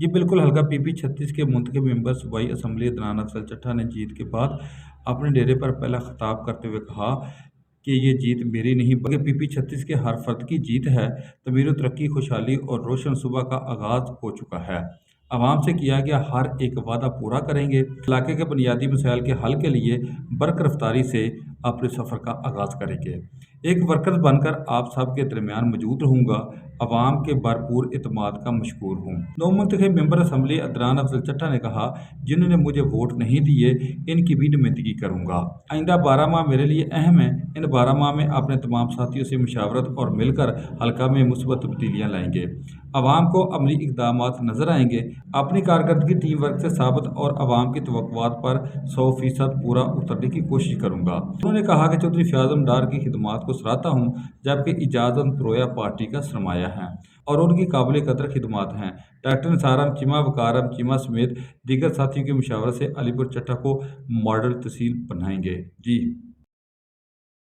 یہ بالکل حلقہ پی پی 36 کے منتخب ممبر صوبائی اسمبلی عدنان افضل چٹھا نے جیت کے بعد اپنے ڈیرے پر پہلا خطاب کرتے ہوئے کہا کہ یہ جیت میری نہیں بلکہ پی پی 36 کے ہر فرد کی جیت ہے۔ تعمیر و ترقی، خوشحالی اور روشن صبح کا آغاز ہو چکا ہے۔ عوام سے کیا گیا ہر ایک وعدہ پورا کریں گے۔ علاقے کے بنیادی مسائل کے حل کے لیے برق رفتاری سے اپنے سفر کا آغاز کریں گے۔ ایک ورکر بن کر آپ سب کے درمیان موجود رہوں گا۔ عوام کے بھرپور اعتماد کا مشکور ہوں۔ نو منتخب ممبر اسمبلی عدنان افضل چٹھا نے کہا، جنہوں نے مجھے ووٹ نہیں دیے، ان کی بھی نمائندگی کروں گا۔ آئندہ 12 ماہ میرے لیے اہم ہیں۔ ان 12 ماہ میں اپنے تمام ساتھیوں سے مشاورت اور مل کر حلقہ میں مثبت تبدیلیاں لائیں گے۔ عوام کو عملی اقدامات نظر آئیں گے۔ اپنی کارکردگی ٹیم ورک سے ثابت اور عوام کی توقعات پر 100% پورا اترنے کی کوشش کروں گا۔ انہوں نے کہا کہ چودھری فیاض احمد ڈار کی خدمات کو سراہتا ہوں، جبکہ اعجاز احمد پرویا پارٹی کا سرمایہ ہیں اور ان کی قابل قدر خدمات ہیں۔ ڈاکٹر نثار احمد چیمہ، وقار احمد چیمہ سمیت دیگر ساتھیوں کی مشاورت سے علی پور چٹھا کو ماڈل تحصیل بنائیں گے۔